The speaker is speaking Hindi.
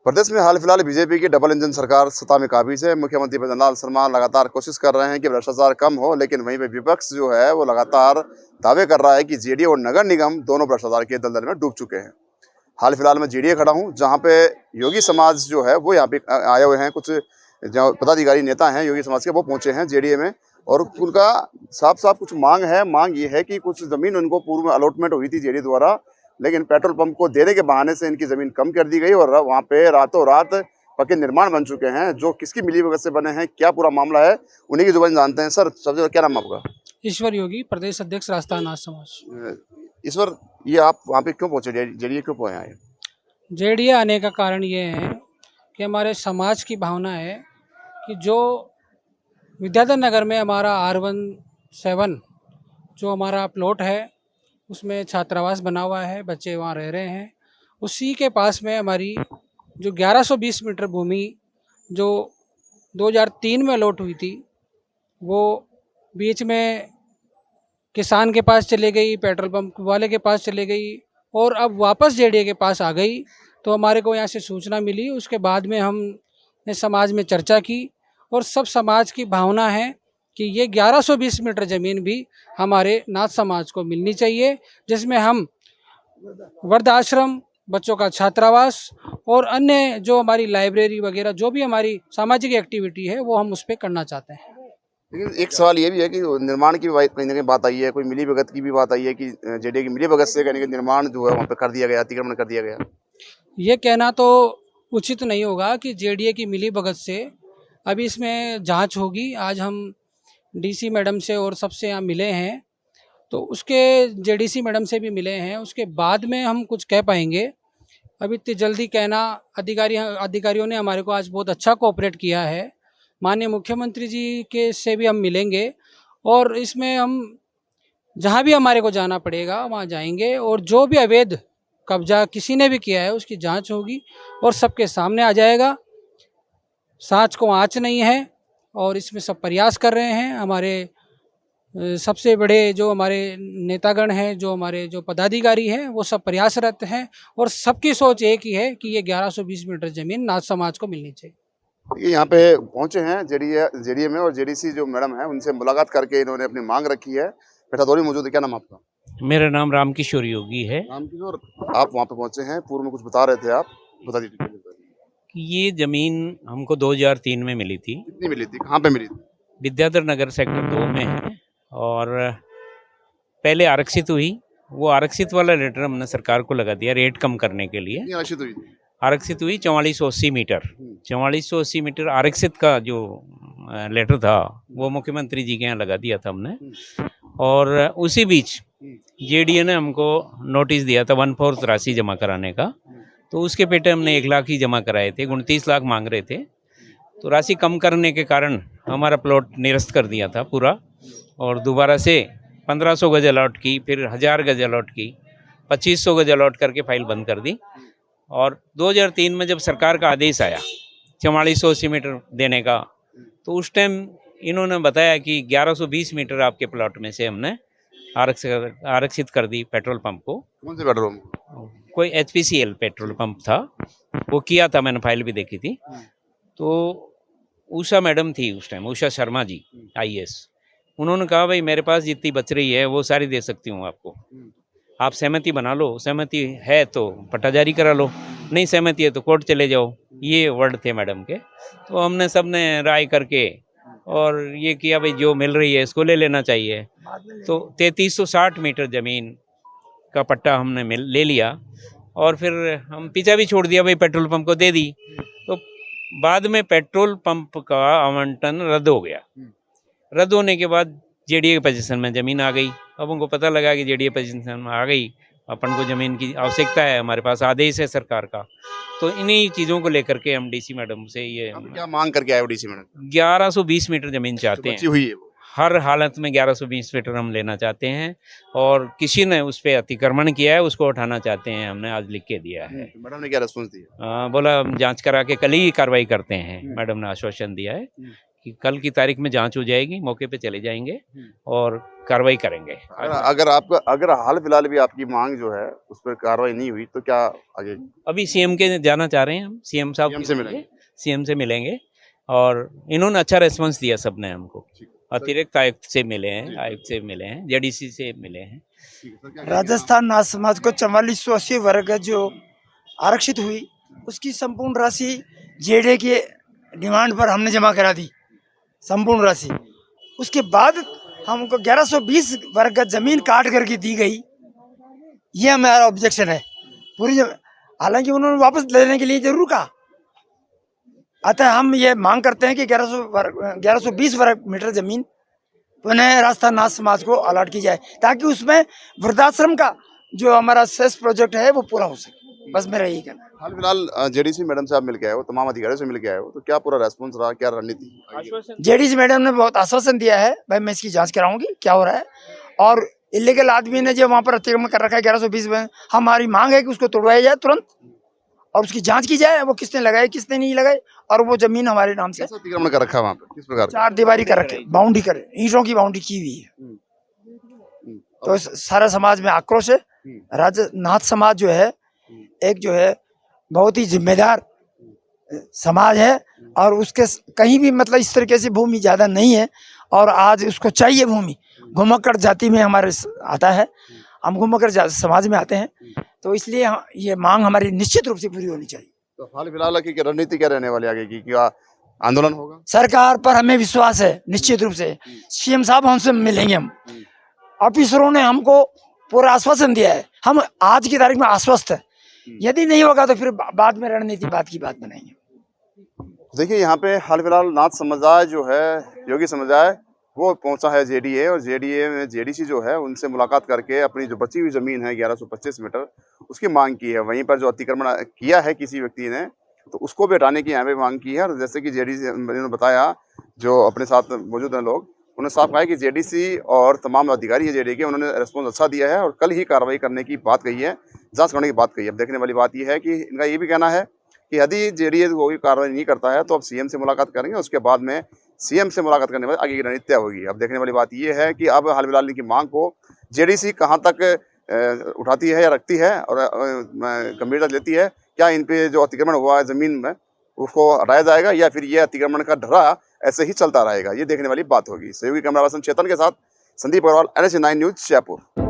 प्रदेश में हाल फिलहाल बीजेपी की डबल इंजन सरकार सत्ता में काबिज है। मुख्यमंत्री भजनलाल शर्मा लगातार कोशिश कर रहे हैं कि भ्रष्टाचार कम हो, लेकिन वहीं पे विपक्ष जो है वो लगातार दावे कर रहा है कि जेडीए और नगर निगम दोनों भ्रष्टाचार के दलदल में डूब चुके हैं। हाल फिलहाल मैं जेडीए खड़ा हूँ, जहाँ पे योगी समाज जो है वो यहाँ पे आए हुए हैं। कुछ जो पदाधिकारी नेता हैं योगी समाज के वो पहुंचे हैं जेडीए में, और उनका साफ साफ कुछ मांग है। मांग ये है कि कुछ जमीन उनको पूर्व में अलॉटमेंट हुई थी जेडीए द्वारा, लेकिन पेट्रोल पंप को देने के बहाने से इनकी जमीन कम कर दी गई और वहाँ पे रातों रात पक्के निर्माण बन चुके हैं। जो किसकी मिलीभगत से बने हैं, क्या पूरा मामला है, उन्हीं की जुबान जानते हैं। सर, सबसे क्या नाम है आपका? ईश्वर योगी, प्रदेश अध्यक्ष राजस्थान नाथ समाज। ईश्वर, ये आप वहाँ पे क्यों पहुंचे, जेडीए क्यों पहुंचे आए? जेडीए आने का कारण ये है कि हमारे समाज की भावना है कि जो विद्याधर नगर में हमारा R17 जो हमारा प्लॉट है उसमें छात्रावास बना हुआ है, बच्चे वहाँ रह रहे हैं। उसी के पास में हमारी जो 1120 मीटर भूमि जो 2003 में अलॉट हुई थी, वो बीच में किसान के पास चले गई, पेट्रोल पंप वाले के पास चले गई और अब वापस जेडीए के पास आ गई। तो हमारे को यहाँ से सूचना मिली, उसके बाद में हमने समाज में चर्चा की और सब समाज की भावना है कि ये 1120 मीटर ज़मीन भी हमारे नाथ समाज को मिलनी चाहिए, जिसमें हम वृद्धाश्रम, बच्चों का छात्रावास और अन्य जो हमारी लाइब्रेरी वगैरह जो भी हमारी सामाजिक एक्टिविटी है वो हम उस पर करना चाहते हैं। लेकिन एक सवाल ये भी है कि निर्माण की कहीं ना कहीं बात आई है, कोई मिलीभगत की भी बात आई है कि जेडीए की मिलीभगत से कहीं निर्माण जो है वहाँ पे कर दिया गया, अतिक्रमण कर दिया गया। ये कहना तो उचित नहीं होगा कि जेडीए की मिलीभगत से। अभी इसमें जांच होगी। आज हम डीसी मैडम से और सबसे यहाँ मिले हैं, तो उसके जेडीसी मैडम से भी मिले हैं, उसके बाद में हम कुछ कह पाएंगे। अभी इतनी जल्दी कहना, अधिकारियों ने हमारे को आज बहुत अच्छा कोऑपरेट किया है। माननीय मुख्यमंत्री जी के से भी हम मिलेंगे और इसमें हम जहाँ भी हमारे को जाना पड़ेगा वहाँ जाएंगे और जो भी अवैध कब्जा किसी ने भी किया है उसकी जांच होगी और सबके सामने आ जाएगा। सांच को आँच नहीं है और इसमें सब प्रयास कर रहे हैं। हमारे सबसे बड़े जो हमारे नेतागण हैं, जो हमारे जो पदाधिकारी हैं, वो सब प्रयासरत हैं और सबकी सोच एक ही है कि ये 1120 मीटर ज़मीन नाथ समाज को मिलनी चाहिए। ये यहाँ पे पहुंचे हैं जेडीए में, और जेडीसी जो मैडम है उनसे मुलाकात करके इन्होंने अपनी मांग रखी है। बेटा दौरी मौजूद है, क्या नाम आपका? मेरा नाम रामकिशोर योगी है। रामकिशोर, आप वहाँ पे पहुंचे हैं, पूर्व में कुछ बता रहे थे, आप बता दीजिए कि ये ज़मीन हमको 2003 में मिली थी। कितनी मिली थी, कहाँ पे मिली थी? विद्याधर नगर सेक्टर 2 में है और पहले आरक्षित हुई। वो आरक्षित वाला लेटर हमने सरकार को लगा दिया रेट कम करने के लिए। कितनी आरक्षित हुई थी? आरक्षित हुई 4480 मीटर। 4480 मीटर आरक्षित का जो लेटर था वो मुख्यमंत्री जी के यहाँ लगा दिया था हमने। और उसी बीच जेडीए ने हमको नोटिस दिया था 1/4 राशि जमा कराने का, तो उसके पेटे हमने 1 लाख ही जमा कराए थे। 29 लाख मांग रहे थे, तो राशि कम करने के कारण हमारा प्लॉट निरस्त कर दिया था पूरा और दोबारा से 1500 गज अलॉट की, फिर 1000 गज अलॉट की, 2500 गज अलॉट करके फाइल बंद कर दी। और 2003 में जब सरकार का आदेश आया 4480 मीटर देने का, तो उस टाइम इन्होंने बताया कि 1120 मीटर आपके प्लॉट में से हमने आरक्षित कर दी पेट्रोल पंप को। कौन से पेट्रोल पंप? कोई HPCL पेट्रोल पंप था, वो किया था, मैंने फाइल भी देखी थी। तो उषा मैडम थी उस टाइम, उषा शर्मा जी IAS, उन्होंने कहा भाई मेरे पास जितनी बच रही है वो सारी दे सकती हूँ आपको, आप सहमति बना लो, सहमति है तो पट्टा जारी करा लो, नहीं सहमति है तो कोर्ट चले जाओ। ये वर्ड थे मैडम के। तो हमने सब ने राय करके और ये किया भाई जो मिल रही है इसको ले लेना चाहिए। तो 3360 मीटर ज़मीन का पट्टा हमने ले लिया और फिर हम पीछा भी छोड़ दिया, भाई पेट्रोल पंप को दे दी। तो बाद में पेट्रोल पंप का आवंटन रद्द हो गया। रद्द होने के बाद जेडीए के पोजीशन में ज़मीन आ गई। अब उनको पता लगा कि जेडीए पोजीशन में आ गई, अपन को ज़मीन की आवश्यकता है, हमारे पास आदेश है सरकार का। तो इन्हीं चीज़ों को लेकर के हम डीसी मैडम से ये क्या मांग करके आए डीसी मैडम? 1120 मीटर ज़मीन चाहते हैं। हुई है वो हर हालत में 1120 मीटर हम लेना चाहते हैं और किसी ने उस पर अतिक्रमण किया है उसको उठाना चाहते हैं। हमने आज लिख के दिया है। मैडम ने क्या रेस्पॉन्स दिया? बोला हम जांच करा के कल ही कार्रवाई करते हैं। मैडम ने आश्वासन दिया है कि कल की तारीख में जांच हो जाएगी, मौके पे चले जाएंगे और कार्रवाई करेंगे। अगर हाल फिलहाल भी आपकी मांग जो है उस पर कार्रवाई नहीं हुई तो क्या आगे? अभी सीएम के जाना चाह रहे हैं हम, सीएम साहब CM से मिलेंगे? सीएम से मिलेंगे और इन्होंने अच्छा रेस्पॉन्स दिया सबने हमको। अतिरिक्त आयुक्त से मिले हैं, आयुक्त से मिले हैं, जेडीसी से मिले हैं। राजस्थान नाथ समाज को 4480 वर्ग जो आरक्षित हुई उसकी संपूर्ण राशि जेडे के डिमांड पर हमने जमा करा दी, संपूर्ण राशि। उसके बाद हमको 1120 वर्ग जमीन काट करके दी गई। ये हमारा ऑब्जेक्शन है पूरी। हालांकि उन्होंने वापस लेने के लिए जरूर कहा। अतः हम ये मांग करते हैं कि 1120 वर्ग मीटर जमीन पुनः राजस्थान नाथ समाज को अलॉट की जाए, ताकि उसमें वृद्धाश्रम का जो हमारा सेस प्रोजेक्ट है वो पूरा हो सके। बस मेरा यही कहना है। हाल फिलहाल जेडीसी मैडम से आप मिल के आए हो, तमाम अधिकारियों से मिल के आए हो, तो क्या पूरा रेस्पॉन्स रहा, क्या रणनीति? जेडीसी मैडम ने बहुत आश्वासन दिया है, भाई मैं इसकी जांच कराऊंगी क्या हो रहा है। और इलीगल आदमी ने जो वहाँ पर अतिक्रमण कर रखा है 1120 में, हमारी मांग है कि उसको तोड़वाया जाए तुरंत और उसकी जांच की जाए, वो किसने लगाए किसने नहीं लगाए, और वो जमीन हमारे नाम से। कैसा अतिक्रमण कर रखा है वहाँ पे, किस प्रकार? 4 दीवारी कर रखे, बाउंड्री करे, ईंटों की बाउंड्री की हुई है। तो सारा समाज में आक्रोश है। राजनाथ समाज जो है एक जो है बहुत ही जिम्मेदार समाज है और उसके कहीं भी मतलब इस तरीके से भूमि ज्यादा नहीं है और आज उसको चाहिए भूमि। घुमक्कड़ जाति में हमारे आता है, हम घुमक्कड़ समाज में आते हैं, तो इसलिए ये मांग हमारी निश्चित रूप से पूरी होनी चाहिए। तो हाल फिलहाल की रणनीति क्या रहने वाली आगे की? क्या आंदोलन होगा? सरकार पर हमें विश्वास है निश्चित रूप से। सीएम साहब हमसे मिलेंगे, हम ऑफिसरों ने हमको पूरा आश्वासन दिया है, हम आज की तारीख में आश्वस्त है। यदि नहीं होगा तो फिर बाद में रणनीति बात की बात बनाएंगे। देखिए यहाँ पे हाल फिलहाल नाथ समुदाय जो है, योगी समुदाय, वो पहुंचा है जेडीए, और जेडीए में जेडीसी जो है उनसे मुलाकात करके अपनी जो बची हुई ज़मीन है 1125 मीटर उसकी मांग की है। वहीं पर जो अतिक्रमण किया है किसी व्यक्ति ने तो उसको भी हटाने की यहाँ पे मांग की है। और जैसे कि जेडीसी ने बताया, जो अपने साथ मौजूद हैं लोग, उन्होंने साफ कहा कि जेडीसी और तमाम अधिकारी है जेडीए के, उन्होंने रिस्पॉन्स अच्छा दिया है और कल ही कार्रवाई करने की बात कही है, जांच करने की बात कही है। अब देखने वाली बात यह है कि इनका ये भी कहना है कि यदि जेडीए कोई कार्रवाई नहीं करता है तो अब सीएम से मुलाकात करेंगे, उसके बाद में सीएम से मुलाकात करने के बाद आगे की रणनीति होगी। अब देखने वाली बात यह है कि अब हाल फिलहाल की मांग को जेडीसी कहाँ तक उठाती है या रखती है और गंभीरता लेती है। क्या इन पे जो अतिक्रमण हुआ है ज़मीन में उसको हटाया जाएगा या फिर ये अतिक्रमण का ढर्रा ऐसे ही चलता रहेगा, ये देखने वाली बात होगी। सहयोगी कैमरा पर्सन चेतन के साथ संदीप अग्रवाल, NSE 9 न्यूज़, जयपुर।